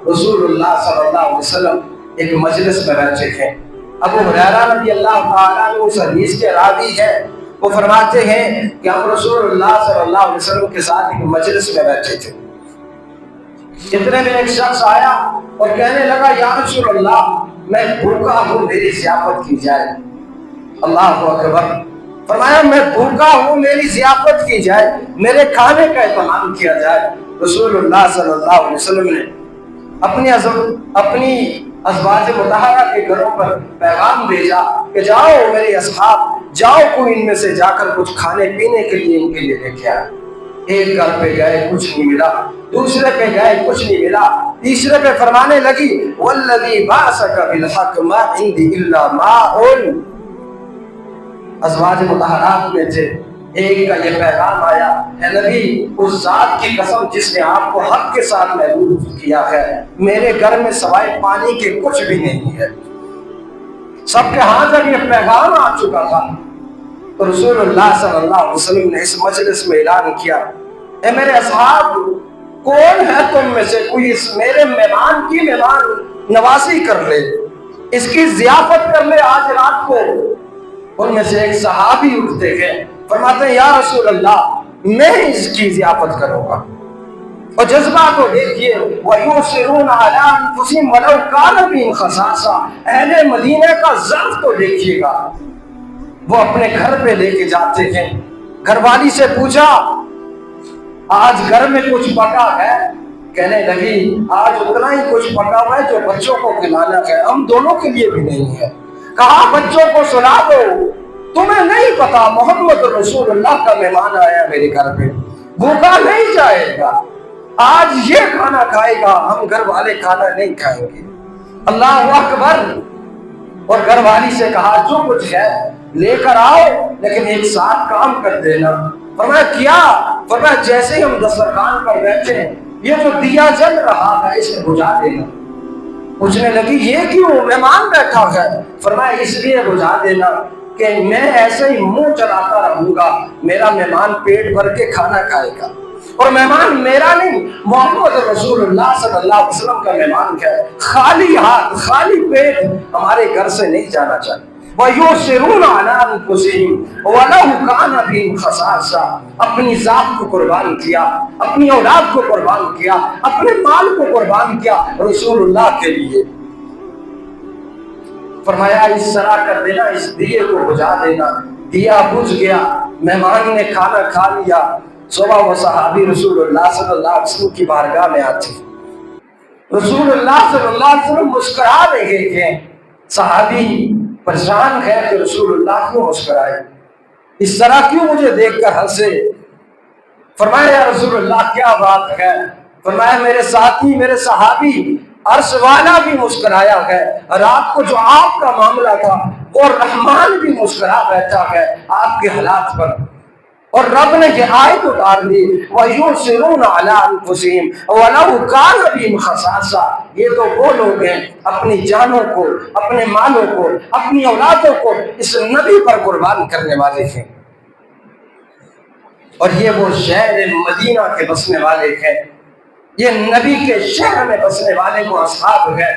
رسول اللہ صلی اللہ علیہ وسلم ایک مجلس میں بیٹھے تھے. ابو ہریرہ رضی اللہ تعالیٰ عنہ اس حدیث کے راوی ہیں. وہ فرماتے ہیں کہ ہم رسول اللہ صلی اللہ علیہ وسلم کے ساتھ ایک مجلس میں بیٹھے تھے. اتنے میں ایک شخص آیا اور کہنے لگا یا رسول اللہ میں بھوکا ہوں, میری ضیافت کی جائے. اللہ اکبر. فرمایا میں بھوکا ہوں, میری ضیافت کی جائے, میرے کھانے کا اہتمام کیا جائے. رسول اللہ صلی اللہ علیہ وسلم نے اپنی ازواج مطہرہ کے گھروں پر پیغام بھیجا کہ جاؤ میرے اصحاب, جاؤ کوئی ان میں سے جا کر کچھ کھانے پینے کے لیے ان کے لیے لے کے آئے. ایک گھر پہ گئے کچھ نہیں ملا, دوسرے پہ گئے کچھ نہیں ملا, تیسرے پہ فرمانے لگی والذی بعثک بالحق ما عندی الا ماء. ازواج مطہرات میں سے ایک کا یہ پیغام آیا, اے نبی اس ذات کی قسم جس نے آپ کو حق کے ساتھ محبوب کیا ہے, میرے گھر میں سوائے پانی کے کچھ بھی نہیں ہے. سب کے ہاتھ تک یہ پیغام آ چکا تھا. تو رسول اللہ صلی اللہ علیہ وسلم نے اس مجلس میں اعلان کیا, اے میرے اصحاب کون ہے تم میں سے کوئی اس میرے مہمان کی مہمان نوازی کر لے, اس کی ضیافت کر لے آج رات کو. ان میں سے ایک صحابی اٹھتے گئے, فرماتے ہیں یا رسول اللہ میں اس کی ضیافت کروں گا. اور جذبہ کو دیکھیے, وَيُؤْثِرُونَ عَلَىٰ أَنفُسِهِمْ وَلَوْ كَانَ بِهِمْ خَصَاصَةٌ. اہل مدینہ کا ضعف کو دیکھیے گا. وہ اپنے گھر پہ لے کے جاتے ہیں. گھر والی سے پوچھا آج گھر میں کچھ پکا ہے؟ کہنے لگی آج اتنا ہی کچھ پکا ہوا ہے جو بچوں کو کھلانا ہے, ہم دونوں کے لیے بھی نہیں ہے. کہا بچوں کو سنا دو, تمہیں نہیں پتا محمد رسول اللہ کا مہمان آیا میرے گھر پہ, بھوکا نہیں جائے گا, آج یہ کھانا کھائے گا, ہم گھر والے کھانا نہیں کھائیں گے. اللہ اکبر. اور گھر والی سے کہا جو کچھ ہے لے کر آؤ, لیکن ایک ساتھ کام کر دینا. فرمایا کیا؟ فرمایا جیسے ہی ہم دسترخوان پر بیٹھے ہیں یہ جو دیا جل رہا ہے اسے بجھا دینا. پوچھنے لگی یہ کیوں, مہمان بیٹھا ہے؟ فرمایا اس لیے بجھا دینا کہ میں ایسے ہی منہ چلاتا رہوں گا, میرا مہمان پیٹ بھر کے کھانا کھائے گا. اور مہمان میرا نہیں, محمد رسول اللہ صلی اللہ علیہ وسلم کا مہمان ہے. خالی ہاتھ خالی پیٹ ہمارے گھر سے نہیں جانا چاہیے. وَيُؤْثِرُونَ عَلَىٰ أَنفُسِهِمْ وَلَوْ كَانَ بِهِمْ خَصَاصَةٌ. اپنی ذات کو قربان کیا, اپنی اولاد کو قربان کیا, اپنے مال کو قربان کیا رسول اللہ کے لیے. فرمایا اس طرح کر دینا, اس دیے کو بجھا دینا. دیا بجھ گیا, مہمان نے کھانا کھا لیا. صبح وہ صحابی رسول اللہ صلی اللہ علیہ وسلم کی بارگاہ میں آتے. رسول اللہ صلی اللہ علیہ وسلم مسکرا رہے تھے. صحابی پریشان ہے کہ رسول اللہ کیوں مسکرائے, اس طرح کیوں مجھے دیکھ کر ہنسے. فرمایا یا رسول اللہ کیا بات ہے؟ فرمایا میرے ساتھی میرے صحابی عرش والا بھی مسکرایا ہے, رات کو جو آپ کا معاملہ تھا وہ رحمان بھی مسکرا بیٹھا ہے آپ کے حالات پر. اور رب نے یہ آیت اتار دی وَيُؤْثِرُونَ عَلَىٰ أَنفُسِهِمْ وَلَوْ كَانَ بِهِمْ خَصَاصَةٌ. یہ تو وہ لوگ ہیں اپنی جانوں کو, اپنے مالوں کو, اپنی اولادوں کو اس نبی پر قربان کرنے والے ہیں. اور یہ وہ شہر مدینہ کے بسنے والے ہیں, یہ نبی کے شہر میں بسنے والے وہ اصحاب ہیں